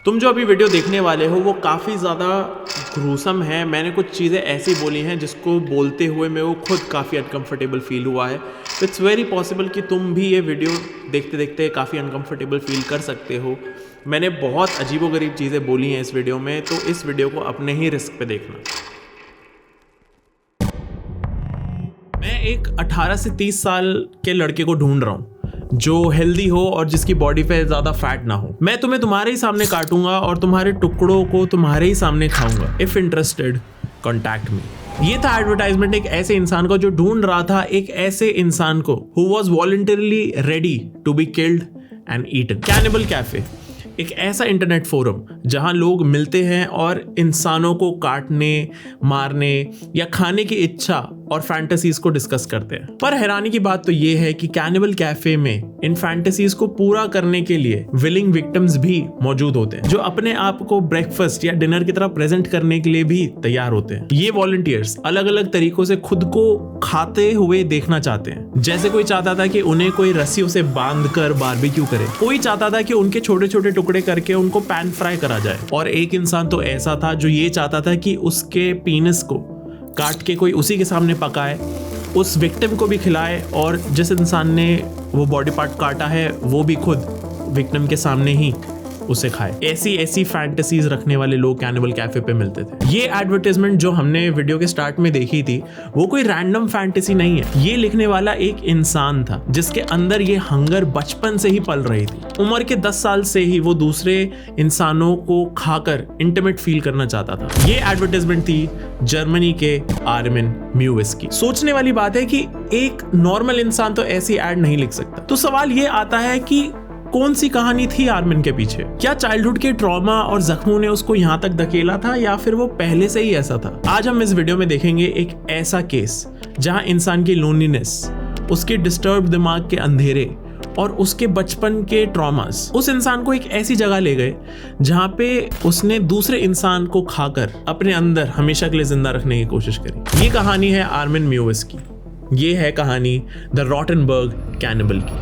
तुम जो अभी वीडियो देखने वाले हो वो काफ़ी ज़्यादा ग्रूसम है। मैंने कुछ चीज़ें ऐसी बोली हैं जिसको बोलते हुए मेरे को खुद काफ़ी अनकंफर्टेबल फील हुआ है। इट्स वेरी पॉसिबल कि तुम भी ये वीडियो देखते देखते काफ़ी अनकंफर्टेबल फील कर सकते हो। मैंने बहुत अजीबोगरीब चीज़ें बोली हैं इस वीडियो में, तो इस वीडियो को अपने ही रिस्क पे देखना। मैं एक 18 से 30 साल के लड़के को ढूंढ रहा हूँ जो हेल्दी हो और जिसकी बॉडी पे ज़्यादा फैट ना हो। मैं तुम्हें तुम्हारे ही सामने काटूंगा और तुम्हारे टुकड़ों को तुम्हारे ही सामने खाऊंगा। If interested contact me. ये था एडवर्टाइजमेंट एक ऐसे इंसान को जो ढूंढ रहा था एक ऐसे इंसान को who was voluntarily ready to be killed and eaten. Cannibal cafe एक ऐसा इंटरनेट फोरम जहां लोग मिलते हैं और इंसानों को काटने, मारने या खाने की इच्छा और फैंटेसीज को डिस्कस करते हैं। पर हैरानी की बात तो ये है कि कैनिबल कैफे में इन फैंटेसीज को पूरा करने के लिए विलिंग विक्टिम्स भी मौजूद होते हैं जो अपने आप को ब्रेकफास्ट या डिनर की तरह प्रेजेंट करने के लिए भी तैयार होते हैं। ये वॉलंटियर्स अलग अलग तरीकों से खुद को खाते हुए देखना चाहते हैं। जैसे कोई चाहता था कि उन्हें कोई रस्सियों से बांध कर बारबेक्यू करे, कोई चाहता था कि उनके छोटे छोटे टुकड़े करके उनको पैन फ्राई करा जाए, और एक इंसान तो ऐसा था जो ये चाहता था कि उसके पीनस को काट के कोई उसी के सामने पकाए, उस विक्टिम को भी खिलाए, और जिस इंसान ने वो बॉडी पार्ट काटा है वो भी खुद विक्टिम के सामने ही उसे खाए। ऐसी फैंटेसीज रखने वाले लोग कैनिबल कैफे पे मिलते थे। ये एडवर्टाइजमेंट जो हमने वीडियो के स्टार्ट में देखी थी वो कोई रैंडम फैंटेसी नहीं है। ये लिखने वाला एक इंसान था जिसके अंदर ये हंगर बचपन से ही पल रही थी। उम्र के 10 साल से ही वो दूसरे इंसानों को खाकर इंटीमेट फील करना चाहता था। ये एडवर्टाइजमेंट थी जर्मनी के आर्मिन म्यूविस की। सोचने वाली बात है कि एक नॉर्मल इंसान तो ऐसी एड नहीं लिख सकता। तो सवाल ये आता है कि कौन सी कहानी थी आर्मिन के पीछे? क्या चाइल्डहुड के ट्रॉमा और जख्मों ने उसको यहाँ तक धकेला था या फिर वो पहले से ही ऐसा था? आज हम इस वीडियो में देखेंगे एक ऐसा केस जहां इंसान की लोनलीनेस, उसके डिस्टर्ब दिमाग के अंधेरे और उसके बचपन के ट्रॉमास उस इंसान को एक ऐसी जगह ले गए जहां पे उसने दूसरे इंसान को खाकर अपने अंदर हमेशा के लिए जिंदा रखने की कोशिश करी। ये कहानी है आर्मिन म्यूविस की। ये है कहानी द रॉटनबर्ग कैनिबल की।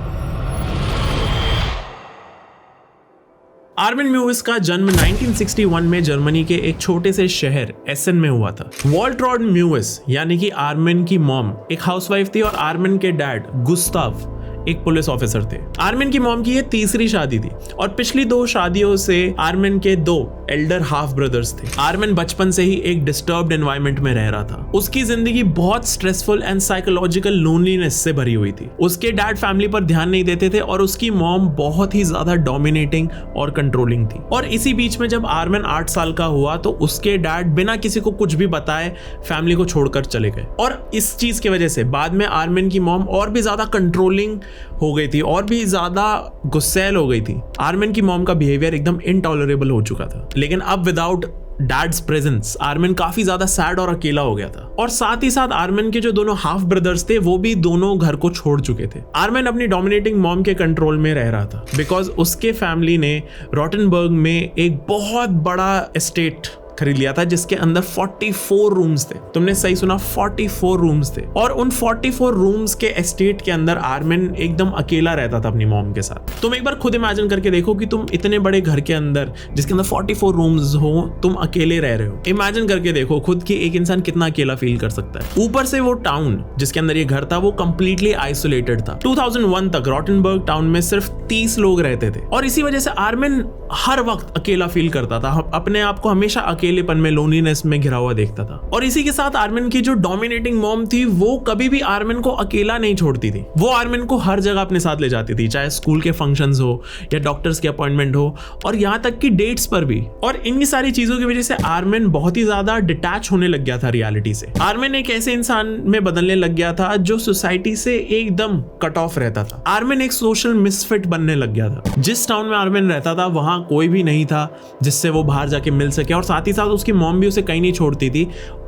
आर्मिन म्यूविस का जन्म 1961 में जर्मनी के एक छोटे से शहर एसन में हुआ था। वॉल्ट्रॉड म्यूविस यानी कि आर्मिन की मॉम एक हाउसवाइफ थी और आर्मिन के डैड गुस्ताव एक पुलिस ऑफिसर थे। आर्मिन की मॉम की ये तीसरी शादी थी और पिछली 2 शादियों से आर्मिन के 2 एल्डर हाफ ब्रदर्स थे। आर्मिन बचपन से ही एक डिस्टर्ब्ड एनवायरनमेंट में रह रहा था। उसकी जिंदगी बहुत स्ट्रेसफुल एंड साइकोलॉजिकल लोनलीनेस से भरी हुई थी। उसके डैड फैमिली पर ध्यान नहीं देते थे और उसकी मॉम बहुत ही ज्यादा डोमिनेटिंग और कंट्रोलिंग थी। और इसी बीच में जब आर्मिन 8 साल का हुआ तो उसके डैड बिना किसी को कुछ भी बताए फैमिली को छोड़कर चले गए। और इस चीज की वजह से बाद में आर्मिन की मॉम और भी ज्यादा कंट्रोलिंग हो गई थी और भी ज्यादा गुस्सैल हो गई थी। आर्मिन की मॉम का बिहेवियर एकदम इनटॉलरेबल हो चुका था। लेकिन अब विदाउट डैड्स प्रेजेंस आर्मिन काफी ज्यादा सैड और अकेला हो गया था। और साथ ही साथ आर्मिन के जो दोनों हाफ ब्रदर्स थे वो भी दोनों घर को छोड़ चुके थे। आर्मिन अपनी डोमिनेटिंग मॉम के कंट्रोल में रह रहा था बिकॉज उसके फैमिली ने रॉटनबर्ग में एक बहुत बड़ा एस्टेट खरीद लिया था जिसके अंदर 44 रूम्स थे। तुमने सही सुना, 44 रूम्स थे। और उन 44 रूम्स के एस्टेट के अंदर आर्मिन एकदम अकेला रहता था अपनी मॉम के साथ। तुम एक बार खुद इमेजिन करके देखो कि तुम इतने बड़े घर के अंदर जिसके अंदर 44 रूम्स हो, तुम अकेले रह रहे हो। इमेजिन करके देखो खुद की एक इंसान कितना अकेला फील कर सकता है। ऊपर से वो टाउन जिसके अंदर ये घर था वो कंप्लीटली आइसोलेटेड था। 2001 तक रॉटनबर्ग टाउन में सिर्फ 30 लोग रहते थे और इसी वजह से आर्मिन हर वक्त अकेला फील करता था। अपने आप को हमेशा अकेलेपन में, लोनलीनेस में घिरा हुआ देखता था। और इसी के साथ आर्मिन की जो डोमिनेटिंग मॉम थी वो कभी भी आर्मिन को अकेला नहीं छोड़ती थी। वो आर्मिन को हर जगह अपने साथ ले जाती थी, चाहे स्कूल के फंक्शंस हो या डॉक्टर्स के अपॉइंटमेंट हो और यहाँ तक कि डेट्स पर भी। और इन्हीं सारी चीजों की वजह से आर्मिन बहुत ही ज्यादा डिटैच होने लग गया था रियलिटी से। आर्मिन एक ऐसे इंसान में बदलने लग गया था जो सोसाइटी से एकदम कट ऑफ रहता था। आर्मिन एक सोशल मिसफिट बनने लग गया था। जिस टाउन में आर्मिन रहता था वहां कोई भी नहीं था जिससे वो बाहर जाके मिल सके और साथ ही साथ उसकी मॉम भी उसे कहीं नहीं छोड़ती थी।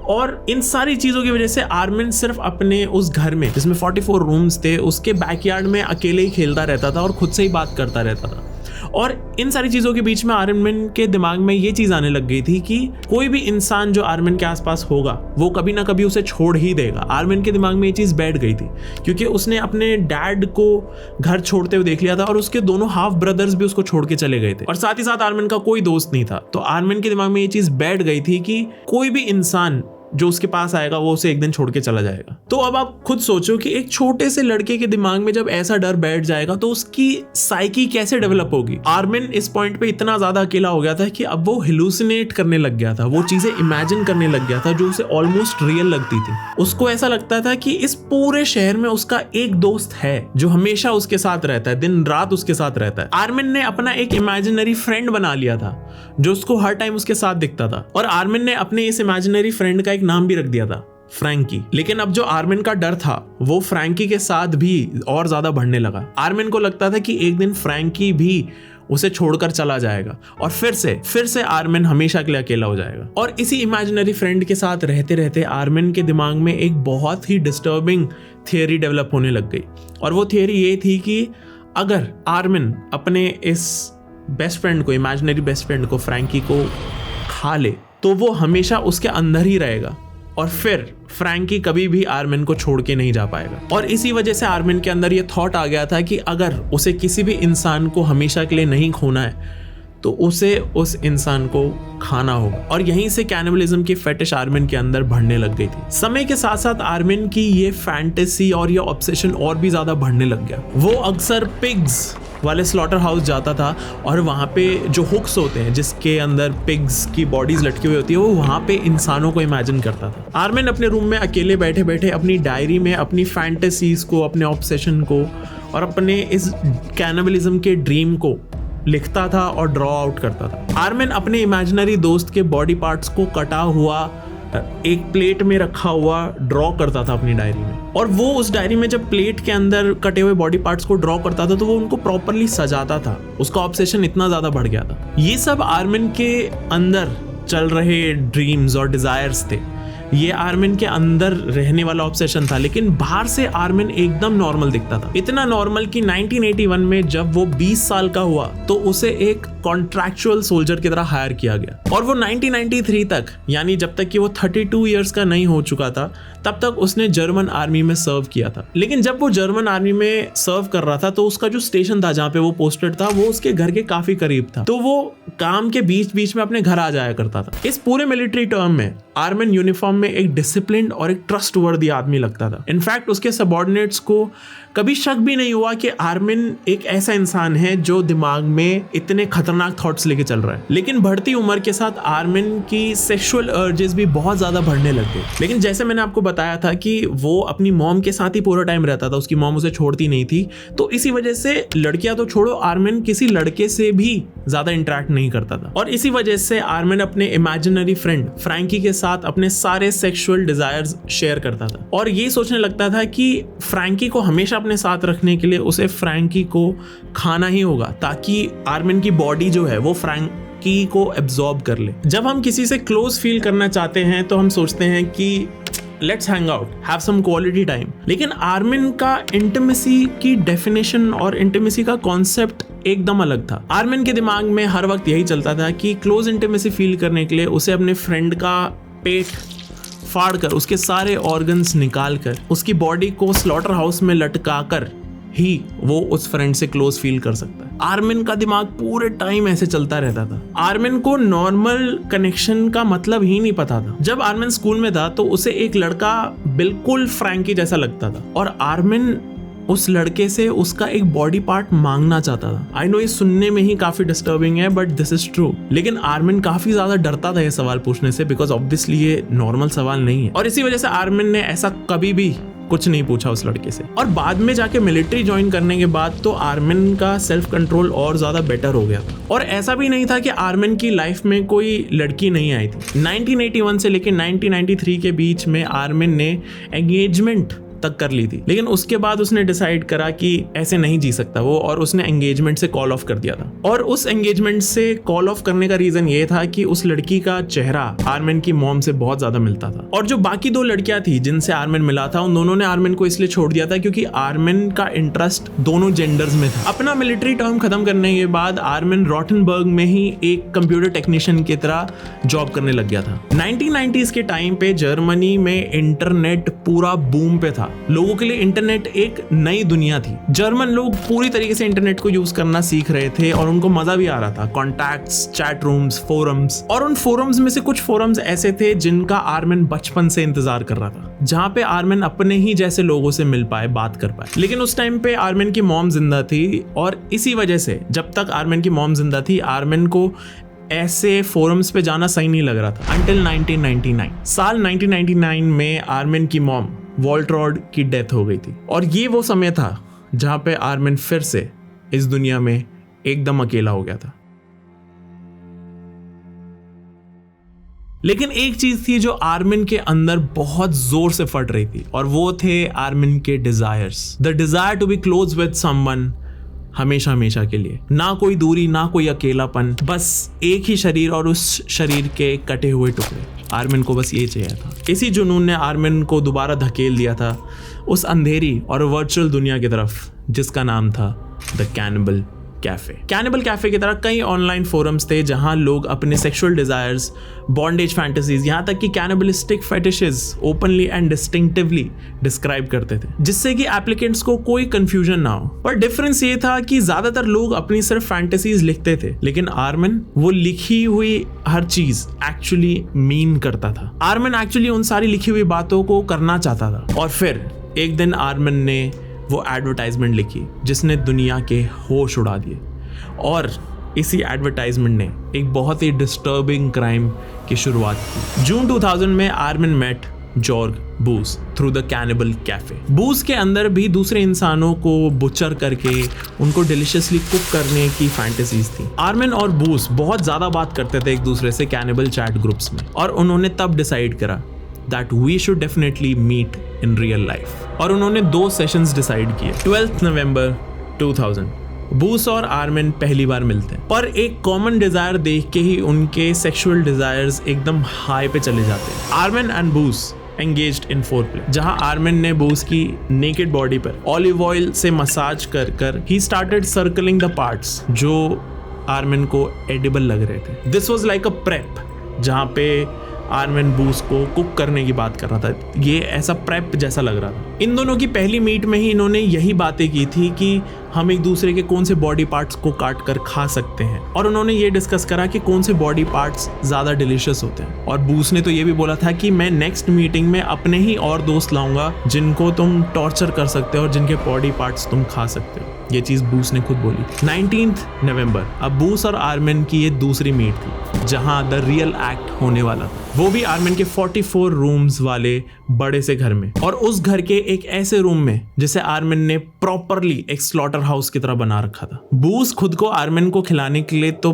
और इन सारी चीजों की वजह से आर्मिन सिर्फ अपने उस घर में जिसमें 44 रूम्स थे उसके बैकयार्ड में अकेले ही खेलता रहता था और खुद से ही बात करता रहता था। और इन सारी चीजों के बीच में आर्मिन के दिमाग में ये चीज आने लग गई थी कि कोई भी इंसान जो आर्मिन के आसपास होगा वो कभी ना कभी उसे छोड़ ही देगा। आर्मिन के दिमाग में ये चीज बैठ गई थी क्योंकि उसने अपने डैड को घर छोड़ते हुए देख लिया था और उसके दोनों हाफ ब्रदर्स भी उसको छोड़ के चले गए थे और साथ ही साथ आर्मिन का कोई दोस्त नहीं था। तो आर्मिन के दिमाग में ये चीज बैठ गई थी कि कोई भी इंसान जो उसके पास आएगा वो उसे एक दिन छोड़ के चला जाएगा। तो अब आप खुद सोचो कि एक छोटे से लड़के के दिमाग में जब ऐसा डर बैठ जाएगा तो उसकी साइकी कैसे डेवलप होगी। आर्मिन इस पॉइंट पे इतना ज्यादा अकेला हो गया था कि अब वो हिलुसिनेट करने लग गया था, वो चीजें इमेजिन करने लग गया था जो उसे ऑलमोस्ट रियल लगती थी। उसको ऐसा लगता था कि इस पूरे शहर में उसका एक दोस्त है जो हमेशा उसके साथ रहता है, दिन रात उसके साथ रहता है। आर्मिन ने अपना एक इमेजिनरी फ्रेंड बना लिया था जो उसको हर टाइम उसके साथ दिखता था और आर्मिन ने अपने इस इमेजिनरी फ्रेंड का एक नाम भी रख दिया था, फ्रैंकी। लेकिन अब जो आर्मिन का डर था वो फ्रैंकी के साथ भी और ज्यादा बढ़ने लगा। आर्मिन को लगता था कि एक दिन फ्रैंकी भी उसे छोड़कर चला जाएगा और फिर से आर्मिन हमेशा के लिए अकेला हो जाएगा। और इसी इमेजिनरी फ्रेंड के साथ रहते रहते आर्मिन के दिमाग में एक बहुत ही डिस्टर्बिंग थियरी डेवलप होने लग गई और वो थियरी ये थी कि अगर आर्मिन अपने इस बेस्ट फ्रेंड को, इमेजिनरी बेस्ट फ्रेंड को, फ्रैंकी को खा ले तो वो हमेशा उसके अंदर ही रहेगा और फिर फ्रैंकी कभी भी आर्मिन को छोड़ के नहीं जा पाएगा। और इसी वजह से आर्मिन के अंदर ये थॉट आ गया था कि अगर उसे किसी भी इंसान को हमेशा के लिए नहीं खोना है तो उसे उस इंसान को खाना होगा। और यहीं से कैनिबलिज्म की फेटिश आर्मिन के अंदर बढ़ने लग गई थी। समय के साथ साथ आर्मिन की ये फैंटेसी और ये ऑब्सेशन और भी ज्यादा बढ़ने लग गया। वो अक्सर पिग्स वाले स्लॉटर हाउस जाता था और वहाँ पे जो हुक्स होते हैं जिसके अंदर पिग्स की बॉडीज लटकी हुई होती है वो वहाँ पे इंसानों को इमेजिन करता था। आर्मिन अपने रूम में अकेले बैठे बैठे अपनी डायरी में अपनी फैंटेसीज को, अपने ऑब्सेशन को और अपने इस कैनिबलिज्म के ड्रीम को लिखता था और ड्रॉ आउट करता था। आर्मिन अपने इमेजिनरी दोस्त के बॉडी पार्ट्स को कटा हुआ एक प्लेट में रखा हुआ ड्रॉ करता था अपनी डायरी में और वो उस डायरी में जब प्लेट के अंदर कटे हुए बॉडी पार्ट्स को ड्रॉ करता था तो वो उनको प्रॉपरली सजाता था। उसका ऑब्सेशन इतना ज्यादा बढ़ गया था। ये सब आर्मिन के अंदर चल रहे ड्रीम्स और डिजायर्स थे, ये आर्मिन के अंदर रहने वाला ऑब्सेशन था। लेकिन बाहर से आर्मिन एकदम नॉर्मल दिखता था, इतना नॉर्मल कि 1981 में जब वो 20 साल का हुआ तो उसे एक कॉन्ट्रैक्चुअल सोल्जर की तरह हायर किया गया और वो 1993 तक, यानी जब तक कि वो 32 इयर्स का नहीं हो चुका था, तब तक उसने जर्मन आर्मी में सर्व किया था। लेकिन जब वो जर्मन आर्मी में सर्व कर रहा था तो उसका जो स्टेशन था जहाँ पे वो पोस्टेड था वो उसके घर के काफी करीब था, तो वो काम के बीच बीच में अपने घर आ जाया करता था। इस पूरे मिलिट्री टर्म में आर्मिन यूनिफॉर्म में एक डिसिप्लिन्ड और एक ट्रस्टवर्दी आदमी लगता था। इनफैक्ट उसके सबऑर्डिनेट्स को कभी शक भी नहीं हुआ कि आर्मिन एक ऐसा इंसान है जो दिमाग में इतने खतरनाक थॉट्स लेके चल रहा है। लेकिन बढ़ती उम्र के साथ आर्मिन की सेक्सुअल अर्जेस भी बहुत ज्यादा बढ़ने लग गई। लेकिन जैसे मैंने आपको बताया था कि वो अपनी मॉम के साथ ही पूरा टाइम रहता था, उसकी मॉम उसे छोड़ती नहीं थी, तो इसी वजह से लड़कियां तो छोड़ो, आर्मिन किसी लड़के से भी ज्यादा इंटरेक्ट नहीं करता था। और इसी वजह से आर्मिन अपने इमेजिनरी फ्रेंड फ्रैंकी के साथ अपने सारे सेक्सुअल डिजायर्स शेयर करता था और ये सोचने लगता था कि फ्रैंकी को हमेशा अपने साथ रखने के लिए उसे फ्रैंकी को खाना ही होगा ताकि आर्मिन की बॉडी जो है वो फ्रैंकी को एब्जॉर्ब कर ले। जब हम किसी से क्लोज फील करना चाहते हैं तो हम सोचते हैं कि let's hang out, have some quality time. लेकिन आर्मिन का इंटीमेसी की डेफिनेशन और इंटीमेसी का कॉन्सेप्ट एकदम अलग था। आर्मिन के दिमाग में हर वक्त यही चलता था कि क्लोज इंटीमेसी फील करने के लिए उसे अपने फ्रेंड का पेट फाड़ कर, उसके सारे ऑर्गन्स निकाल कर, उसकी बॉडी को स्लॉटर हाउस में लटका कर ही वो उस फ्रेंड से क्लोज फील कर सकता है। आर्मिन का दिमाग पूरे टाइम ऐसे चलता रहता था। आर्मिन को नॉर्मल कनेक्शन का मतलब ही नहीं पता था। जब आर्मिन स्कूल में था तो उसे एक लड़का बिल्कुल फ्रैंकी जैसा लगता था और आर्मिन उस लड़के से उसका एक बॉडी पार्ट मांगना चाहता था। आई नो ये सुनने में ही काफी डिस्टर्बिंग है बट दिस इज ट्रू। लेकिन आर्मिन काफी ज्यादा डरता था ये सवाल पूछने से बिकॉज ऑब्वियसली ये नॉर्मल सवाल नहीं है और इसी वजह से आर्मिन ने ऐसा कभी भी कुछ नहीं पूछा उस लड़के से। और बाद में जाके मिलिट्री ज्वाइन करने के बाद तो आर्मिन का सेल्फ कंट्रोल और ज्यादा बेटर हो गया और ऐसा भी नहीं था कि आर्मिन की लाइफ में कोई लड़की नहीं आई थी। 1981 से लेकर 1993 के बीच में आर्मिन ने एंगेजमेंट तक कर ली थी, लेकिन उसके बाद उसने डिसाइड करा कि ऐसे नहीं जी सकता वो, और उसने एंगेजमेंट से कॉल ऑफ कर दिया था। और उस एंगेजमेंट से कॉल ऑफ करने का रीजन ये था कि उस लड़की का चेहरा आर्मिन की मॉम से बहुत ज्यादा मिलता था, और जो बाकी 2 लड़कियां थी जिनसे आर्मिन मिला था उन दोनों ने आर्मिन को इसलिए छोड़ दिया था क्योंकि आर्मिन का इंटरेस्ट दोनों जेंडर्स में था। अपना मिलिट्री टर्म खत्म करने के बाद आर्मिन रॉटनबर्ग में ही एक कंप्यूटर टेक्नीशियन की तरह जॉब करने लग गया था। 1990s के टाइम पे जर्मनी में इंटरनेट पूरा बूम पे था। लोगों के लिए इंटरनेट एक नई दुनिया थी। जर्मन लोग पूरी तरीके से इंटरनेट को यूज करना सीख रहे थे और उनको मजा भी आ रहा था। कॉन्टैक्ट्स, चैट रूम्स, फोरम्स, और उन फोरम्स में से कुछ फोरम्स ऐसे थे जिनका आर्मिन बचपन से इंतजार कर रहा था, जहां पे आर्मिन अपने ही जैसे लोगों से मिल पाए, बात कर पाए। लेकिन उस टाइम पे आर्मिन की मॉम जिंदा थी, और इसी वजह से जब तक आर्मिन की मॉम जिंदा थी आर्मिन को ऐसे फोरम्स पे जाना सही नहीं लग रहा था। अंटिल 1999 साल 1999 में आर्मिन की मॉम वॉल्ट्रॉड की डेथ हो गई थी, और ये वो समय था जहां पे आर्मिन फिर से इस दुनिया में एकदम अकेला हो गया था। लेकिन एक चीज थी जो आर्मिन के अंदर बहुत जोर से फट रही थी, और वो थे आर्मिन के desires. The desire to be close with someone, हमेशा हमेशा के लिए। ना कोई दूरी, ना कोई अकेलापन, बस एक ही शरीर और उस शरीर के कटे हुए टुकड़े। आर्मिन को बस ये चाहिए था। इसी जुनून ने आर्मिन को दोबारा धकेल दिया था उस अंधेरी और वर्चुअल दुनिया की तरफ जिसका नाम था the Cannibal cafe. Cannibal cafe की तरह कई ऑनलाइन फोरम्स थे जहां लोग अपने सेक्सुअल डिजायर्स, बॉन्डेज फैंटेसीज, यहां तक कि cannibalistic fetishes openly and distinctively describe करते थे, जिससे कि एप्लीकेंट्स को कोई कंफ्यूजन ना हो। पर डिफरेंस ये था कि ज्यादातर लोग अपनी सिर्फ फैंटेसीज लिखते थे, लेकिन आर्मिन वो लिखी हुई हर चीज एक्चुअली मीन करता था। आर्मिन एक्चुअली उन सारी लिखी हुई बातों को करना चाहता था। और फिर एक दिन आर्मिन ने वो एडवर्टाइजमेंट लिखी जिसने दुनिया के होश उड़ा दिए, और इसी एडवर्टाइजमेंट ने एक बहुत ही डिस्टर्बिंग क्राइम की शुरुआत की। जून 2000 में Armin met Jorg Boos through the Cannibal Cafe. Boos के अंदर भी दूसरे इंसानों को बुचर करके उनको डिलिशियसली कुक करने की फैंटेसीज थी। आर्मिन और बूस बहुत ज्यादा बात करते थे एक दूसरे से कैनिबल चैट ग्रुप्स में, और उन्होंने तब डिसाइड करा that we should definitely meet in real life। और उन्होंने 2 सेशंस डिसाइड किए। 12 नवंबर 2000 बूस और आर्मिन पहली बार मिलते हैं, पर एक कॉमन डिजायर देख के ही उनके सेक्सुअल डिजायर्स एकदम हाई पे चले जाते हैं। Armin and bush engaged in foreplay, जहां आर्मिन ने बूस की नेकेड बॉडी पर ऑलिव ऑयल से मसाज कर he started circling the parts जो आर्मिन को एडिबल लग रहे थे। This was like a prep, जहां पे आर्मिन बूस को कुक करने की बात कर रहा था। ये ऐसा प्रेप जैसा लग रहा था। इन दोनों की पहली मीट में ही इन्होंने यही बातें की थी कि हम एक दूसरे के कौन से बॉडी पार्ट्स को काट कर खा सकते हैं, और उन्होंने ये डिस्कस करा कि कौन से बॉडी पार्ट्स ज्यादा डिलीशियस होते हैं। और बूस ने तो ये भी बोला था कि मैं नेक्स्ट मीटिंग में अपने ही और दोस्त लाऊंगा जिनको तुम टॉर्चर कर सकते हो और जिनके बॉडी पार्ट्स तुम खा सकते हो। ये चीज बूस ने खुद बोली। 19 नवंबर, अब बूस और आर्मिन की ये दूसरी मीट थी जहां द रियल एक्ट होने वाला था, वो भी आर्मिन के 44 रूम्स वाले बड़े से घर में, और उस घर के एक ऐसे रूम में जिसे आर्मिन ने प्रॉपरली एक स्लॉटर हाउस की तरह बना रखा था। बूस खुद को आर्मिन को खिलाने के लिए तो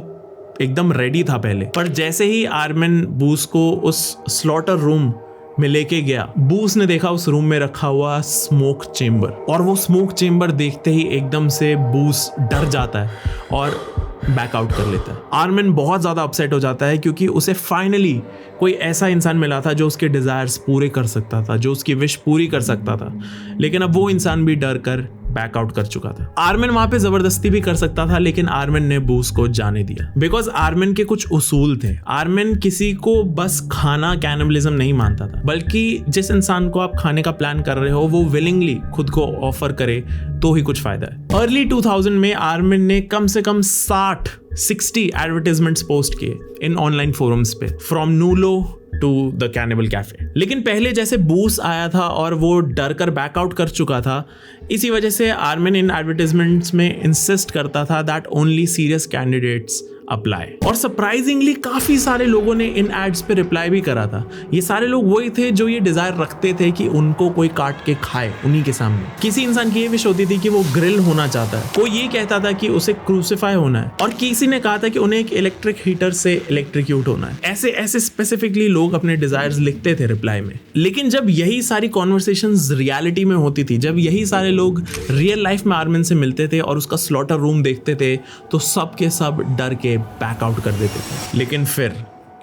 एकदम रेडी था पहले, पर जैसे ही आर्मिन बूस को उस स्लॉटर रूम में लेके गया, बूस ने देखा उस रूम में रखा हुआ स्मोक चेम्बर, और वो स्मोक चेम्बर देखते ही एकदम से बूस डर जाता है और बैकआउट कर लेता है। आर्मिन बहुत ज़्यादा अपसेट हो जाता है क्योंकि उसे फाइनली कोई ऐसा इंसान मिला था जो उसके डिज़ायर्स पूरे कर सकता था, जो उसकी विश पूरी कर सकता था, लेकिन अब वो इंसान भी डर कर बैकआउट कर चुका था। आर्मिन वहां पे जबरदस्ती भी कर सकता था, लेकिन आर्मिन ने बूस को जाने दिया बिकॉज आर्मिन के कुछ उसूल थे। आर्मिन किसी को बस खाना कैनिबलिज्म नहीं मानता था, बल्कि जिस इंसान को आप खाने का प्लान कर रहे हो वो विलिंगली खुद को ऑफर करे तो ही कुछ फायदा है। अर्ली 2000 में आर्मिन ने कम से कम 60 एडवर्टाइजमेंट्स पोस्ट किए इन ऑनलाइन फोरम्स पे, फ्रॉम नूलो टू द कैनिबल कैफे। लेकिन पहले जैसे बूस आया था और वो डर कर बैकआउट कर चुका था, इसी वजह से आर्मिन इन एडवर्टाइजमेंट्स में इंसिस्ट करता था that only serious candidates apply. और सरप्राइजिंगली काफी सारे लोगों ने इन एड्स पे रिप्लाई भी करा था। ये सारे लोग वही थे जो ये डिजायर रखते थे कि उनको कोई काट के खाए उन्हीं के सामने। किसी इंसान की ये विश होती थी कि वो ग्रिल होना चाहता है, कोई ये कहता था कि उसे क्रूसिफाई होना है, और किसी ने कहा था कि उन्हें एक इलेक्ट्रिक हीटर से इलेक्ट्रिक्यूट होना है। ऐसे ऐसे स्पेसिफिकली लोग अपने डिजायर्स लिखते थे रिप्लाई में। लेकिन जब यही सारी कॉन्वर्सेशंस रियलिटी में होती थी, जब यही सारे लोग रियल लाइफ में आर्मिन से मिलते थे और उसका स्लॉटर रूम देखते थे, तो सब के सब डर के बैक आउट कर देते थे। लेकिन फिर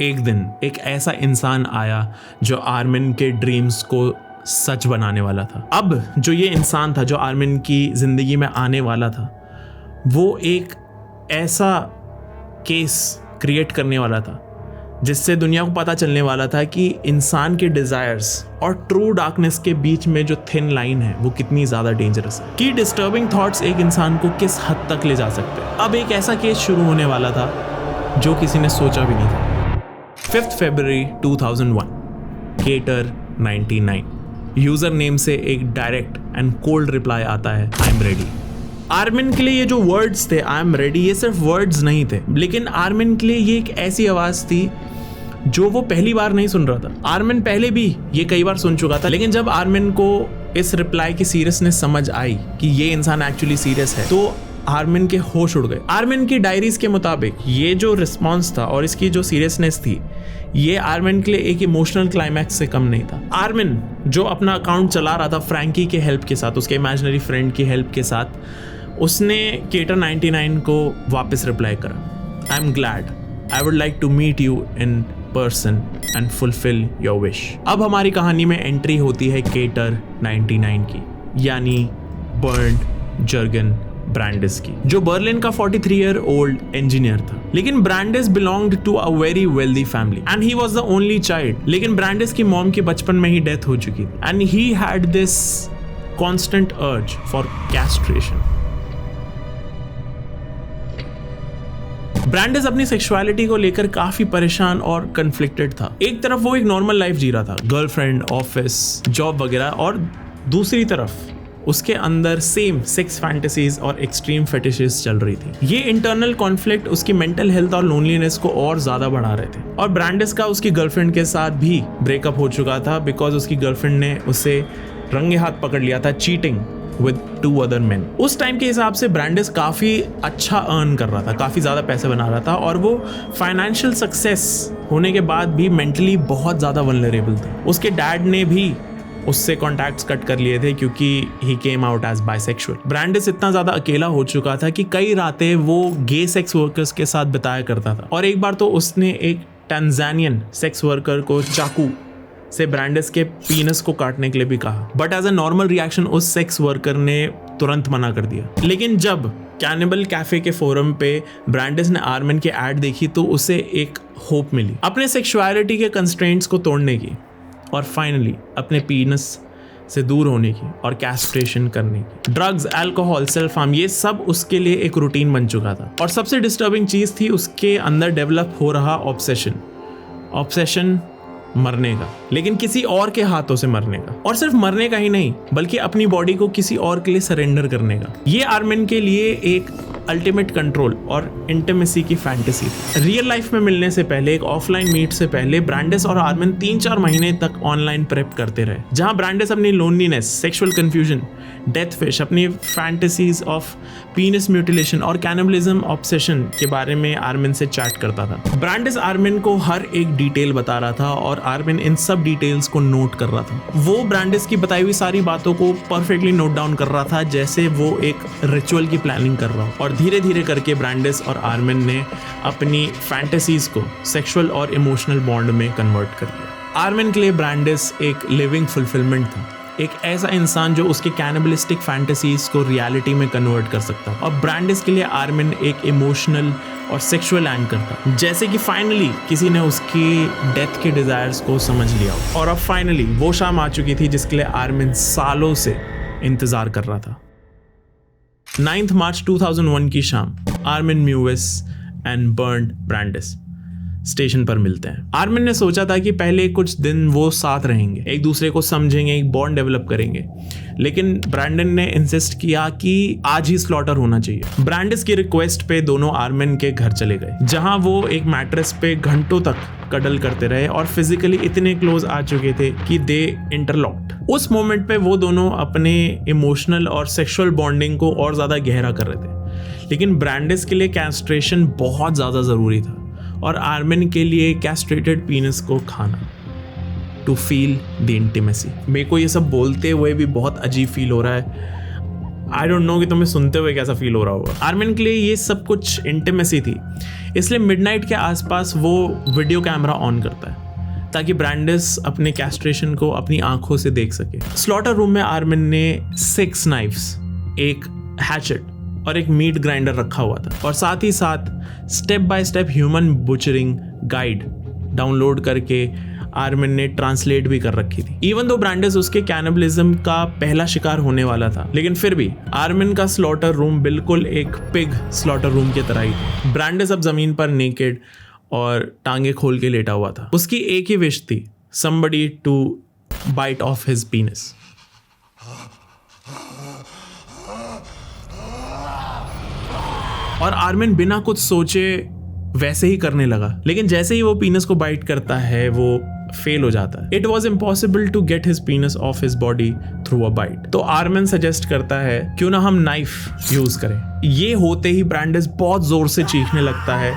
एक दिन एक ऐसा इंसान आया जो आर्मिन के ड्रीम्स को सच बनाने वाला था। अब जो ये इंसान था जो आर्मिन की जिंदगी में आने वाला था, वो एक ऐसा केस क्रिएट करने वाला था जिससे दुनिया को पता चलने वाला था कि इंसान के डिजायर्स और ट्रू डार्कनेस के बीच में जो थिन लाइन है वो कितनी ज्यादा डेंजरस है, कि डिस्टर्बिंग थॉट्स एक इंसान को किस हद तक ले जा सकते हैं। अब एक ऐसा केस शुरू होने वाला था जो किसी ने सोचा भी नहीं था। 5 फरवरी 2001, केटर 99 यूजर नेम से एक डायरेक्ट एंड कोल्ड रिप्लाई आता है, आई एम रेडी। आर्मिन के लिए ये जो वर्ड्स थे, आई एम रेडी, ये सिर्फ वर्ड्स नहीं थे, लेकिन आर्मिन के लिए ये एक ऐसी आवाज थी जो वो पहली बार नहीं सुन रहा था। आर्मिन पहले भी ये कई बार सुन चुका था, लेकिन जब आर्मिन को इस रिप्लाई की सीरियसनेस समझ आई कि ये इंसान एक्चुअली सीरियस है, तो आर्मिन के होश उड़ गए। आर्मिन की डायरीज के मुताबिक ये जो रिस्पॉन्स था और इसकी जो सीरियसनेस थी, ये आर्मिन के लिए एक इमोशनल क्लाइमैक्स से कम नहीं था। आर्मिन जो अपना अकाउंट चला रहा था फ्रैंकी के हेल्प के साथ, उसके इमेजिनरी फ्रेंड की हेल्प के साथ, उसने केटर 99 को वापस रिप्लाई करा, I am glad, I would like to meet you in person and fulfil your wish. अब हमारी कहानी में एंट्री होती है केटर 99 की, यानी बर्न्ड जर्गन ब्रांडिस की, जो बर्लिन का 43-year-old इंजीनियर था। लेकिन Brandes belonged to a very wealthy family and he was the only child. लेकिन ब्रांडिस की मॉम की बचपन में ही डेथ हो चुकी थी and he had this constant urge for castration. Brandes अपनी सेक्सुअलिटी को लेकर काफी परेशान और कन्फ्लिक्टेड था। एक तरफ वो एक नॉर्मल लाइफ जी रहा था, गर्लफ्रेंड, ऑफिस, जॉब वगैरह, और दूसरी तरफ उसके अंदर सेम सेक्स फैंटेसीज और एक्सट्रीम फेटिशेस चल रही थी। ये इंटरनल कॉन्फ्लिक्ट उसकी मेंटल हेल्थ और लोनलीनेस को और ज्यादा बढ़ा रहे थे। और ब्रांडिस का उसकी गर्लफ्रेंड के साथ भी ब्रेकअप हो चुका था बिकॉज उसकी गर्लफ्रेंड ने उसे रंगे हाथ पकड़ लिया था, चीटिंग with 2 other men। उस टाइम के हिसाब से ब्रांडिस काफी अच्छा अर्न कर रहा था, काफी ज्यादा पैसे बना रहा था, और वो फाइनेंशियल सक्सेस होने के बाद भी मेंटली बहुत ज्यादा वल्नरेबल था। उसके डैड ने भी उससे कॉन्टैक्ट्स कट कर लिए थे क्योंकि he came out as bisexual. Brandes इतना ज्यादा अकेला हो चुका था कि कई रातें वो गे सेक्स वर्कर्स के साथ बिताया करता था। और एक बार तो उसने एक टैंजानियन सेक्स वर्कर को चाकू से ब्रांडिस के पीनस को काटने के लिए भी कहा, but as a normal reaction उस सेक्स वर्कर ने तुरंत मना कर दिया। लेकिन जब कैनिबल कैफे के फोरम पे ब्रांडिस ने आर्मिन के ऐड देखी तो उसे एक होप मिली अपने सेक्सुअलिटी के कंस्ट्रेंट्स को तोड़ने की, और फाइनली अपने पीनस से दूर होने की और कैस्ट्रेशन करने की। ड्रग्स, अल्कोहल, सेल्फ हार्म, ये सब उसके लिए एक रूटीन बन चुका था। और सबसे डिस्टर्बिंग चीज थी उसके अंदर डेवलप हो रहा ऑब्सेशन मरने का, लेकिन किसी और के हाथों से मरने का। और सिर्फ मरने का ही नहीं, बल्कि अपनी बॉडी को किसी और के लिए सरेंडर करने का। ये आर्मिन के लिए एक अल्टीमेट कंट्रोल और इंटीमेसी की फैंटेसी थी। रियल लाइफ में मिलने से पहले, एक ऑफलाइन मीट से पहले, ब्रांडिस और आर्मिन 3-4 महीने तक ऑनलाइन प्रेप करते रहे, जहां ब्रांडिस अपनी loneliness, sexual confusion, death fish, अपनी फैंटेसीज ऑफ पीनस म्यूटिलेशन और कैनिबलिज्म ऑब्सेशन के बारे में आर्मिन से चैट करता था। ब्रांडिस आर्मिन को हर एक डिटेल बता रहा था और आर्मिन इन सब डिटेल्स को नोट कर रहा था। वो ब्रांडिस की बताई हुई सारी बातों को परफेक्टली नोट डाउन कर रहा था, जैसे वो एक रिचुअल की प्लानिंग कर रहा हो। और धीरे धीरे करके ब्रांडिस और आर्मिन ने अपनी फैंटेसीज को सेक्सुअल और इमोशनल बॉन्ड में कन्वर्ट कर दिया। आर्मिन के लिए ब्रांडिस एक लिविंग फुलफिलमेंट था, एक ऐसा इंसान जो उसके कैनिबलिस्टिक फैंटेसीज को रियलिटी में कन्वर्ट कर सकता। और ब्रांडिस के लिए आर्मिन एक इमोशनल और सेक्सुअल एंकर था, जैसे कि फाइनली किसी ने उसकी डेथ के डिजायर्स को समझ लिया हो। और अब फाइनली वो शाम आ चुकी थी जिसके लिए आर्मिन सालों से इंतजार कर रहा था। 9 मार्च 2001 की शाम, Armin Meiwes and Bernd Brandes station पर मिलते हैं। आर्मिन ने सोचा था कि पहले कुछ दिन वो साथ रहेंगे, एक दूसरे को समझेंगे, एक बॉन्ड डेवलप करेंगे, लेकिन ब्रैंडन ने इंसिस्ट किया कि आज ही स्लॉटर होना चाहिए। ब्रैंडिस की रिक्वेस्ट पे दोनों आर्मिन के घर चले गए, जहां वो एक मैट्रेस पे घंटों तक कडल करते रहे और फिजिकली इतने क्लोज आ चुके थे कि दे इंटरलॉक्ड। उस मोमेंट पे वो दोनों अपने इमोशनल और सेक्सुअल बॉन्डिंग को और ज्यादा गहरा कर रहे थे, लेकिन ब्रैंडिस के लिए कैस्ट्रेशन बहुत ज्यादा जरूरी था और आर्मिन के लिए कैस्ट्रेटेड पीनस को खाना, टू फील द इंटीमेसी। मेरे को ये सब बोलते हुए भी बहुत अजीब फील हो रहा है। आई डोंट नो कि तुम्हें सुनते हुए कैसा फील हो रहा होगा। आर्मिन के लिए ये सब कुछ इंटीमेसी थी, इसलिए मिडनाइट के आसपास वो वीडियो कैमरा ऑन करता है ताकि ब्रैंडिस अपने कैस्ट्रेशन को अपनी आंखों से देख सके। स्लॉटर रूम में आर्मिन ने 6 नाइफ्स, एक हैचेट और एक मीट ग्राइंडर रखा हुआ था और साथ ही साथ step by step human butchering guide download करके आर्मिन ने ट्रांसलेट भी कर रखी थी। इवन दो ब्रैंडिस उसके कैनिबलिज्म का पहला शिकार होने वाला था, लेकिन फिर भी आर्मिन का स्लॉटर रूम बिल्कुल एक पिग स्लॉटर रूम की तरह ही था। ब्रैंडिस अब जमीन पर नेकेड और टांगे खोल के लेटा हुआ था। उसकी एक ही विश थी, somebody to bite off his penis। और आर्मिन बिना कुछ सोचे वैसे ही करने लगा, लेकिन जैसे ही वो पीनस को बाइट करता है वो फेल हो जाता है। It was impossible to get his penis off his body through a bite. तो आर्मिन सजेस्ट करता है क्यों ना हम नाइफ यूज करें। ये होते ही ब्रैंडिस बहुत जोर से चीखने लगता है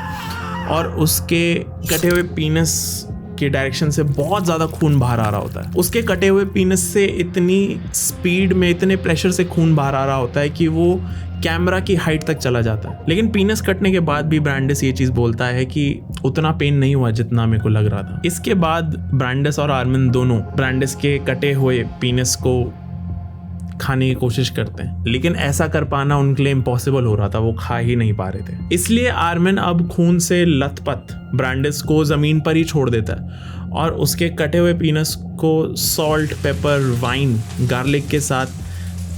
और उसके कटे हुए पीनस के डायरेक्शन से बहुत ज़्यादा खून बाहर आ रहा होता है। उसके कटे हुए पीनस से इतनी स्पीड में, इतने प्रेशर से खून बाहर आ रहा होता है कि वो कैमरा की हाइट तक चला जाता है। लेकिन पीनस कटने के बाद भी ब्रैंडिस ये चीज़ बोलता है कि उतना पेन नहीं हुआ जितना मेरे को लग रहा था। इसके बाद ब्रैंडिस और आर्मिन दोनों ब्रैंडिस के कटे हुए पीनस को खाने की कोशिश करते हैं, लेकिन ऐसा कर पाना उनके लिए इम्पॉसिबल हो रहा था, वो खा ही नहीं पा रहे थे। इसलिए आर्मिन अब खून से लथपथ ब्रैंडिस को जमीन पर ही छोड़ देता है और उसके कटे हुए पीनस को सॉल्ट, पेपर, वाइन, गार्लिक के साथ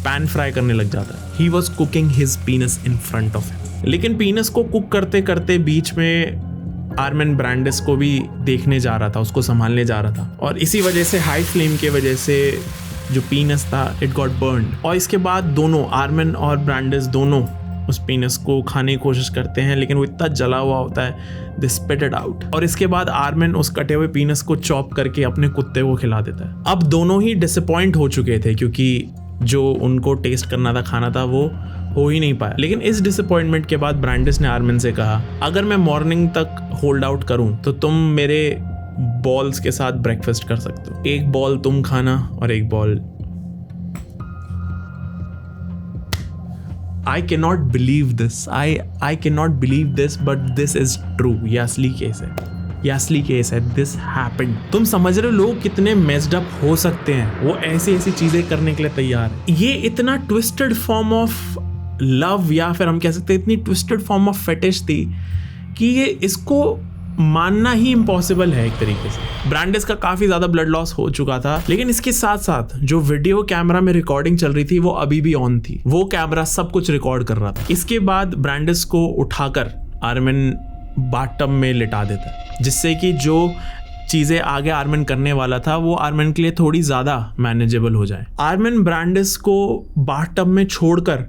पैन फ्राई करने लग जाता है। He was cooking his पीनस in front of him. लेकिन पीनस को कुक करते करते बीच में आर्मिन ब्रैंडिस को भी देखने जा रहा था, उसको संभालने जा रहा था, और इसी वजह से हाई फ्लेम की वजह से जो पीनस था इट गॉट बर्न्ड। और इसके बाद दोनों आर्मिन और ब्रैंडिस दोनों उस पीनस को खाने की कोशिश करते हैं, लेकिन वो इतना जला हुआ होता है दे स्पिट इट आउट। और इसके बाद आर्मिन उस कटे हुए पीनस को चॉप करके अपने कुत्ते को खिला देता है। अब दोनों ही डिसअपॉइंट हो चुके थे क्योंकि जो उनको टेस्ट करना था, खाना था, वो हो ही नहीं पाया। लेकिन इस डिसअपॉइंटमेंट के बाद ब्रैंडिस ने आर्मिन से कहा, अगर मैं मॉर्निंग तक होल्ड आउट करूं तो तुम मेरे बॉल्स के साथ ब्रेकफास्ट कर सकते हो। एक बॉल तुम खाना और एक ball. I cannot believe this. I cannot believe this, but this is true. ये असली केस है, ये असली केस है। This happened. तुम समझ रहे हो लोग कितने messed up हो सकते हैं, वो ऐसी ऐसी चीजें करने के लिए तैयार है। ये इतना ट्विस्टेड फॉर्म ऑफ लव, या फिर हम कह सकते हैं इतनी ट्विस्टेड फॉर्म ऑफ फेटिश थी कि ये इसको मानना ही इम्पॉसिबल है एक तरीके से। ब्रैंडिस का काफी ज्यादा ब्लड लॉस हो चुका था, लेकिन इसके साथ साथ जो वीडियो कैमरा में रिकॉर्डिंग चल रही थी वो अभी भी ऑन थी। वो कैमरा सब कुछ रिकॉर्ड कर रहा था। इसके बाद ब्रैंडिस को उठाकर आर्मिन बाथटब में लिटा देता है, जिससे कि जो चीजें आगे आर्मिन करने वाला था वो आर्मिन के लिए थोड़ी ज्यादा मैनेजेबल हो जाए। आर्मिन ब्रैंडिस को बाथटब में छोड़कर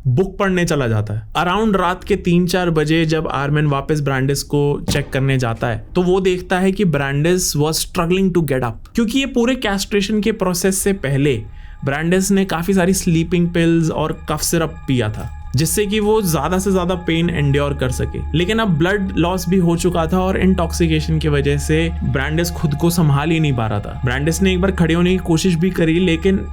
बुक पढ़ने चला जाता है। अराउंड रात के 3-4 बजे जब आर्मिन वापस ब्रैंडिस को चेक करने जाता है तो वो देखता है कि Brandes was struggling to get up, क्योंकि ये पूरे कैस्ट्रेशन के प्रोसेस से पहले ब्रैंडिस ने काफी सारी स्लीपिंग पिल्स और कफ सिरप पिया था, जिससे कि वो ज्यादा से ज्यादा पेन एंड्योर कर सके। लेकिन अब ब्लड लॉस भी हो चुका था और इंटॉक्सिकेशन की वजह से ब्रैंडिस खुद को संभाल ही नहीं पा रहा था। ब्रैंडिस ने एक बार खड़े होने की कोशिश भी करी, लेकिन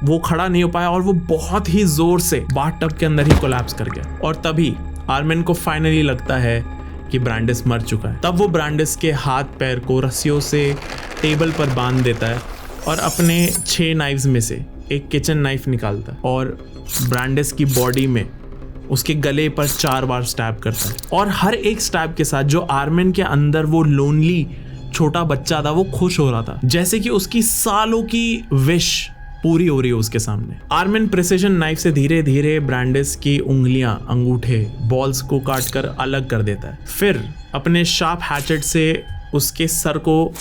वो खड़ा नहीं हो पाया और वो बहुत ही जोर से बाथटब के अंदर ही कोलैप्स कर गया। और तभी आर्मिन को फाइनली लगता है कि ब्रैंडिस मर चुका है। तब वो ब्रैंडिस के हाथ पैर को रस्सियों से टेबल पर बांध देता है और अपने 6 नाइफ्स में से एक किचन नाइफ निकालता है और ब्रैंडिस की बॉडी में उसके गले पर 4 बार स्टैब करता है। और हर एक स्टैब के साथ जो आर्मिन के अंदर वो लोनली छोटा बच्चा था वो खुश हो रहा था, जैसे कि उसकी सालों की विश पूरी हो रही है उसके सामने। आर्मिन प्रिसिजन नाइफ से धीरे धीरे ब्रांडिस की उंगलियां, अंगूठे, बॉल्स को काटकर अलग कर देता है। फिर अपने शार्प हैचेट से उसके सर को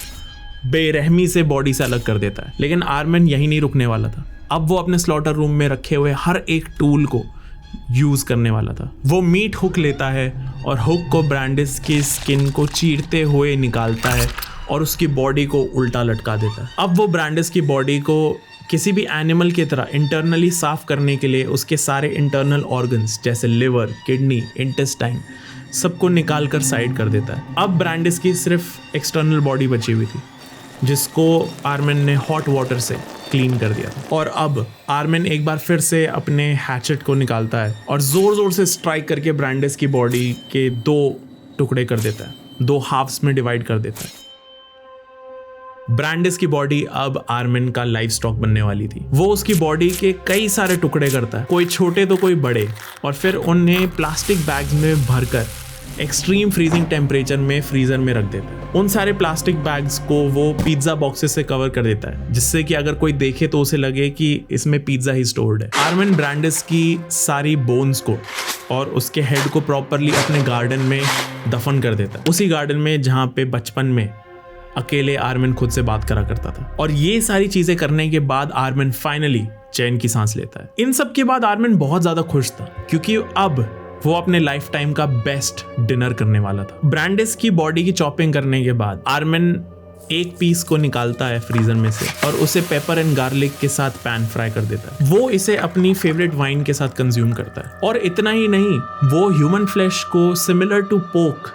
बेरहमी से बॉडी से अलग कर देता है। लेकिन आर्मिन यही नहीं रुकने वाला था। अब वो अपने स्लॉटर रूम में रखे हुए हर एक टूल को यूज करने वाला था। वो मीट हुक लेता है और हुक को ब्रांडिस की स्किन को चीरते हुए निकालता है और उसकी बॉडी को उल्टा लटका देता है। अब वो ब्रांडिस की बॉडी को किसी भी एनिमल की तरह इंटरनली साफ करने के लिए उसके सारे इंटरनल ऑर्गन्स जैसे लिवर, किडनी, इंटेस्टाइन सबको निकाल कर साइड कर देता है। अब ब्रांडिस की सिर्फ एक्सटर्नल बॉडी बची हुई थी जिसको आर्मिन ने हॉट वाटर से क्लीन कर दिया था। और अब आर्मिन एक बार फिर से अपने हैचेट को निकालता है और जोर जोर से स्ट्राइक करके ब्रांडिस की बॉडी के 2 टुकड़े कर देता है, 2 हाफ्स में डिवाइड कर देता है। ब्रांडिस की बॉडी अब आर्मिन का लाइफ स्टॉक बनने वाली थी। वो उसकी बॉडी के कई सारे टुकड़े करता है, कोई छोटे तो कोई बड़े, और फिर उन्हें प्लास्टिक बैग्स में भरकर एक्सट्रीम फ्रीजिंग टेम्परेचर में फ्रीजर में रख देता है। उन सारे प्लास्टिक बैग्स को वो पिज्जा बॉक्सेस से कवर कर देता है जिससे कि अगर कोई देखे तो उसे लगे कि इसमें पिज्जा ही स्टोर्ड है। आर्मिन ब्रांडिस की सारी बोन्स को और उसके हेड को प्रॉपरली अपने गार्डन में दफन कर देता है, उसी गार्डन में जहाँ पे बचपन में अकेले आर्मिन खुद से बात करा करता था। और ये सारी चीजें करने के बाद आर्मिन फाइनली चैन की सांस लेता है। इन सब के बाद आर्मिन बहुत ज्यादा खुश था क्योंकि अब वो अपने लाइफ टाइम का बेस्ट डिनर करने वाला था। ब्रांडिस की बॉडी की चॉपिंग करने के बाद आर्मिन एक पीस को निकालता है फ्रीजर में से और उसे पेपर एंड गार्लिक के साथ पैन फ्राई कर देता है। वो इसे अपनी फेवरेट वाइन के साथ कंज्यूम करता है। और इतना ही नहीं, वो ह्यूमन फ्लैश को similar to pork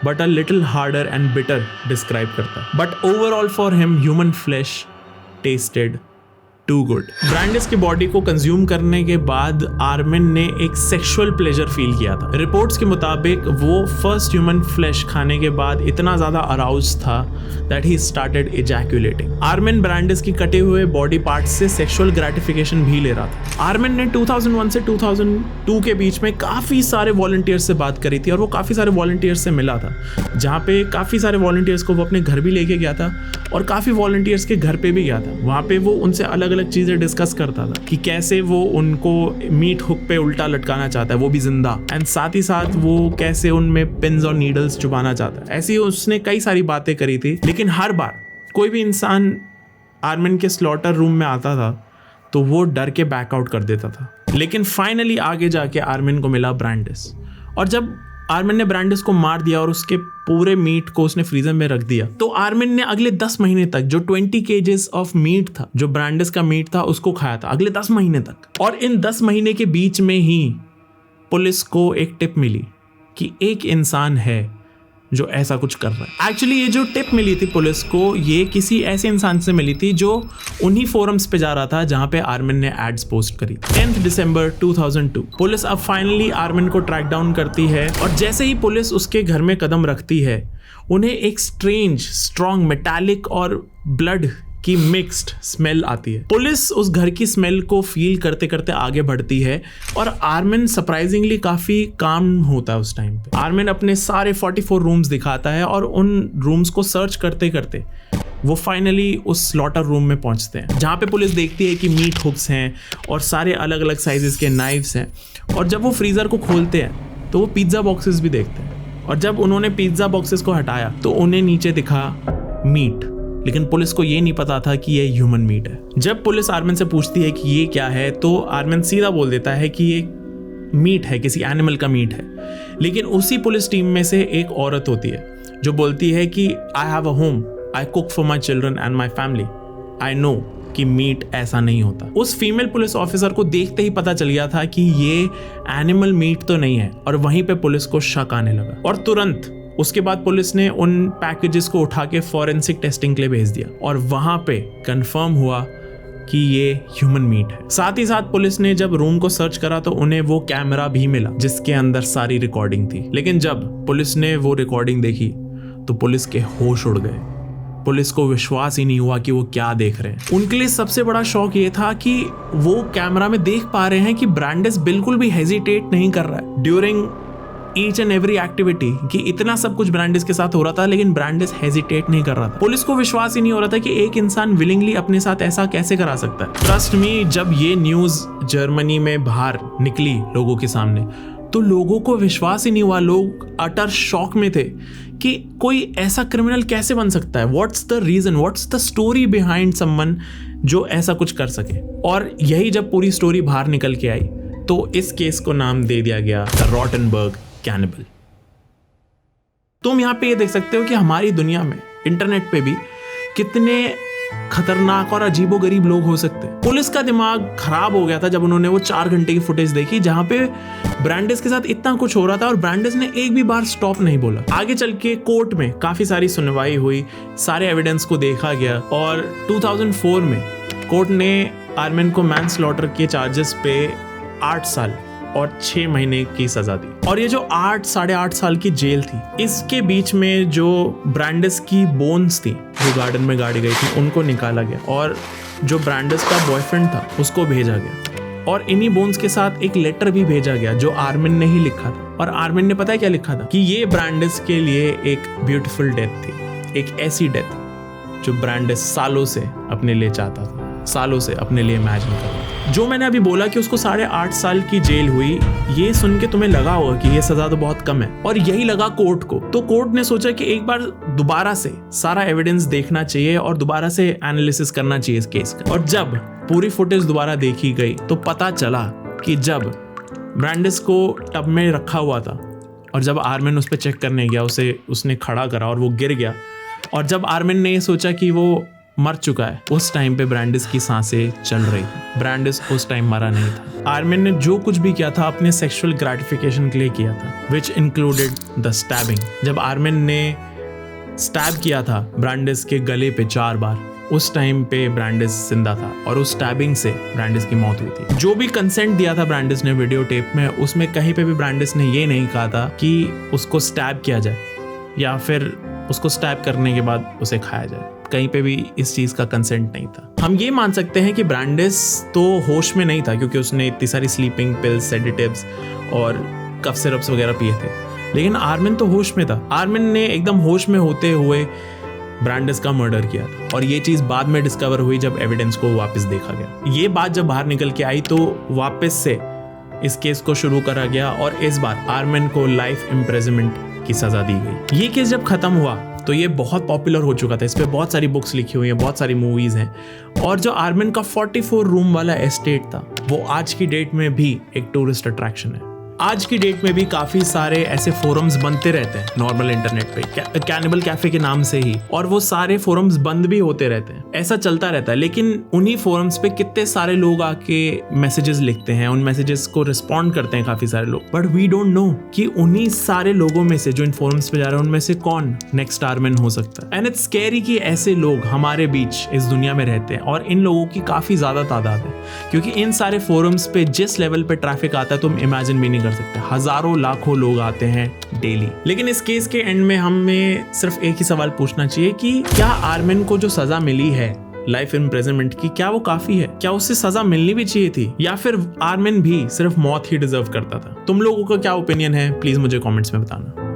but a little harder and bitter describe करता है। But overall for him human flesh tasted too good. Brandes की बॉडी को कंज्यूम करने के बाद आर्मिन ने एक सेक्सुअल प्लेजर फील किया था। रिपोर्ट्स के मुताबिक वो फर्स्ट ह्यूमन फ्लैश खाने के बाद इतना ज्यादा अराउज था that he started ejaculating. Armin Brandes की कटे हुए बॉडी पार्ट्स से सेक्सुअल ग्रेटिफिकेशन भी ले रहा था। आर्मिन ने 2001 से 2002 के बीच में काफी सारे वॉलंटियर्स से बात करी थी और वो काफी सारे वॉलंटियर्स से मिला था, जहाँ पे काफी सारे वॉलंटियर्स को वो अपने घर भी लेके गया था और काफी वॉलंटियर्स के घर पे भी गया था। वहाँ पे वो उनसे अलग अलग चीजें डिस्कस करता था कि कैसे वो उनको मीट हुक पे उल्टा लटकाना चाहता है, वो भी जिंदा, एंड साथ ही साथ वो कैसे उनमें पिन्स और नीडल्स चुभाना चाहता है। ऐसी उसने कई सारी बातें करी थी। लेकिन हर बार कोई भी इंसान आर्मिन के स्लॉटर रूम में आता था तो वो डर के बैकआउट कर देता था। लेकिन फाइनली आगे जाके आर्मिन को मिला ब्रांडिस, और जब आर्मिन ने ब्रांडिस को मार दिया और उसके पूरे मीट को उसने फ्रीजर में रख दिया, तो आर्मिन ने अगले 10 महीने तक जो 20 kgs ऑफ मीट था, जो ब्रांडिस का मीट था, उसको खाया था अगले 10 महीने तक। और इन 10 महीने के बीच में ही पुलिस को एक टिप मिली कि एक इंसान है जो ऐसा कुछ कर रहा है। एक्चुअली ये जो टिप मिली थी पुलिस को, ये किसी ऐसे इंसान से मिली थी जो उन्हीं फोरम्स पे जा रहा था जहां पे आर्मिन ने एड्स पोस्ट करी। 10 दिसंबर 2002 पुलिस अब फाइनली आर्मिन को ट्रैक डाउन करती है, और जैसे ही पुलिस उसके घर में कदम रखती है, उन्हें एक स्ट्रेंज, स्ट्रॉन्ग, मेटालिक और ब्लड की मिक्स्ड स्मेल आती है। पुलिस उस घर की स्मेल को फील करते करते आगे बढ़ती है और आर्मिन सरप्राइजिंगली काफी काम होता है उस टाइम पे। आर्मिन अपने सारे 44 रूम्स दिखाता है और उन रूम्स को सर्च करते करते वो फाइनली उस स्लॉटर रूम में पहुंचते हैं, जहाँ पे पुलिस देखती है कि मीट हुक्स हैं और सारे अलग अलग साइजेस के नाइफ्स हैं। और जब वो फ्रीजर को खोलते हैं तो वो पिज्जा बॉक्सेस भी देखते हैं, और जब उन्होंने पिज्जा बॉक्सेस को हटाया तो उन्हें नीचे दिखा मीट। लेकिन पुलिस को ये नहीं पता था कि ये ह्यूमन मीट है। जब पुलिस आर्मिन से पूछती है कि ये क्या है, तो आर्मिन सीधा बोल देता है कि ये मीट है, किसी एनिमल का मीट है। लेकिन उसी पुलिस टीम में से एक औरत होती है जो बोलती है कि I have a home, I cook for my children and my family, I know कि मीट ऐसा नहीं होता। उस फीमेल पुलिस ऑफिसर को देखते ही पता चल गया था कि ये एनिमल मीट तो नहीं है, और वहीं पे पुलिस को शक आने लगा। और तुरंत उसके बाद पुलिस ने उन पैकेजेस को उठा के फॉरेंसिक टेस्टिंग के लिए भेज दिया, और वहां पे कंफर्म हुआ कि ये ह्यूमन मीट है। साथ ही साथ पुलिस ने जब रूम को सर्च करा तो उन्हें वो कैमरा भी मिला जिसके अंदर सारी रिकॉर्डिंग थी। लेकिन जब पुलिस ने वो रिकॉर्डिंग देखी तो पुलिस के होश उड़ गए। पुलिस को विश्वास ही नहीं हुआ कि वो क्या देख रहे हैं। उनके लिए सबसे बड़ा शौक ये था कि वो कैमरा में देख पा रहे हैं कि ब्रांडिस बिल्कुल भी हेजिटेट नहीं कर रहा है during each and every activity कि इतना सब कुछ ब्रांडिस के साथ हो रहा था, लेकिन ब्रांडिस हेजिटेट नहीं कर रहा था। पुलिस को विश्वास ही नहीं हो रहा था कि एक इंसान विलिंगली अपने साथ ऐसा कैसे करा सकता है। ट्रस्ट मी, जब ये न्यूज जर्मनी में बाहर निकली लोगों के सामने, तो लोगों को विश्वास ही नहीं हुआ। लोग अटर शॉक में थे कि कोई ऐसा क्रिमिनल कैसे बन सकता है। What's the reason, what's the story behind someone जो ऐसा कुछ कर सके। और यही जब पूरी स्टोरी बाहर निकल के आई तो इस केस को नाम दे दिया गया द रॉटनबर्ग कैनिबल। तुम यहाँ पे ये देख सकते हो कि हमारी दुनिया में इंटरनेट पे भी कितने खतरनाक और अजीबोगरीब लोग हो सकते हैं। पुलिस का दिमाग खराब हो गया था जब उन्होंने वो 4 घंटे की फुटेज देखी जहां पे ब्रांडिस के साथ इतना कुछ हो रहा था और ब्रांडिस ने एक भी बार स्टॉप नहीं बोला। आगे चल के कोर्ट में काफी सारी सुनवाई हुई, सारे एविडेंस को देखा गया और 2004 में कोर्ट ने आर्मिन को मैनस्लॉटर के चार्जेस पे 8 साल और 6 महीने की सजा दी। और ये जो 8-8.5 साल की जेल थी, इसके बीच में जो ब्रांडिस की बोन्स थी जो गार्डन में गाड़ी गई थी, उनको निकाला गया और जो ब्रांडिस का बॉयफ्रेंड था उसको भेजा गया। और इन्हीं बोन्स के साथ एक लेटर भी भेजा गया जो आर्मिन ने ही लिखा था। और आर्मिन ने पता है क्या लिखा था कि ये ब्रांडिस के लिए एक ब्यूटीफुल डेथ थी, एक ऐसी डेथ जो ब्रांडिस सालों से अपने लिए चाहता था, सालों से अपने लिए इमेजिन कर रहा था। जो मैंने अभी बोला कि उसको 8.5 साल की जेल हुई, ये सुन के तुम्हें लगा होगा कि ये सजा तो बहुत कम है, और यही लगा कोर्ट को। तो कोर्ट ने सोचा कि एक बार दोबारा से सारा एविडेंस देखना चाहिए और दोबारा से एनालिसिस करना चाहिए इस केस का। और जब पूरी फुटेज दोबारा देखी गई तो पता चला कि जब ब्रांडिस को टब में रखा हुआ था और जब आर्मिन उस पर चेक करने गया, उसने खड़ा करा और वो गिर गया, और जब आर्मिन ने ये सोचा कि वो मर चुका है, उस टाइम पे ब्रांडिस की सांसें चल रही थी। ब्रांडिस उस टाइम मरा नहीं था। आर्मिन ने जो कुछ भी किया था अपने सेक्सुअल ग्रेटिफिकेशन के लिए किया था, विच इंक्लूडेड द स्टैबिंग। जब आर्मिन ने स्टैब किया था ब्रांडिस के गले पे 4 बार, उस टाइम पे ब्रांडिस जिंदा था और उस स्टैबिंग से ब्रांडिस की मौत हुई थी। जो भी कंसेंट दिया था ब्रांडिस ने वीडियो टेप में, उसमें कहीं पे भी ब्रांडिस ने ये नहीं कहा था कि उसको स्टैब किया जाए या फिर उसको स्टैब करने के बाद उसे खाया जाए। कहीं पे भी इस चीज का कंसेंट नहीं था। हम ये मान सकते हैं कि ब्रांडिस तो होश में नहीं था क्योंकि उसने इतनी सारी स्लीपिंग पिल्स, सेडेटिव्स और कफ सिरप्स वगैरह पिए थे, लेकिन आर्मिन तो होश में था। आर्मिन ने एकदम होश में होते हुए ब्रांडिस का मर्डर किया था और ये चीज बाद में डिस्कवर हुई जब एविडेंस को वापस देखा गया। ये बात जब बाहर निकल के आई तो वापस से इस केस को शुरू करा गया और इस बार आर्मिन को लाइफ इम्प्रिजनमेंट की सजा दी गई। ये केस जब खत्म हुआ तो ये बहुत पॉपुलर हो चुका था, इस पे बहुत सारी बुक्स लिखी हुई हैं, बहुत सारी मूवीज हैं, और जो आर्मिन का 44 रूम वाला एस्टेट था वो आज की डेट में भी एक टूरिस्ट अट्रैक्शन है। आज की डेट में भी काफी सारे ऐसे फोरम्स बनते रहते हैं नॉर्मल इंटरनेट पे, कैनिबल कैफे के नाम से ही, और वो सारे फोरम्स बंद भी होते रहते हैं, ऐसा चलता रहता है। लेकिन उन्हीं फोरम्स पे कितने सारे लोग आके मैसेजेस लिखते हैं, उन मैसेजेस को रिस्पॉन्ड करते हैं काफी सारे लोग, बट वी डोंट नो कि उन्हीं सारे लोगों में से जो इन फोरम्स पे जा रहे हैं उनमें से कौन नेक्स्ट आर्मिन हो सकता है। एंड इट्स स्कैरी कि ऐसे लोग हमारे बीच इस दुनिया में रहते हैं और इन लोगों की काफी ज्यादा तादाद है, क्योंकि इन सारे फोरम्स पे जिस लेवल पे ट्रैफिक आता है तुम इमेजिन भी नहीं कर सकते। हजारों लाखों लोग आते हैं डेली। लेकिन इस केस के एंड में हमें सिर्फ एक ही सवाल पूछना चाहिए कि क्या आर्मिन को जो सजा मिली है लाइफ इम्प्रिजनमेंट की, क्या वो काफी है? क्या उससे सजा मिलनी भी चाहिए थी या फिर आर्मिन भी सिर्फ मौत ही डिजर्व करता था? तुम लोगों का क्या ओपिनियन है, प्लीज मुझे कमेंट्स में बताना।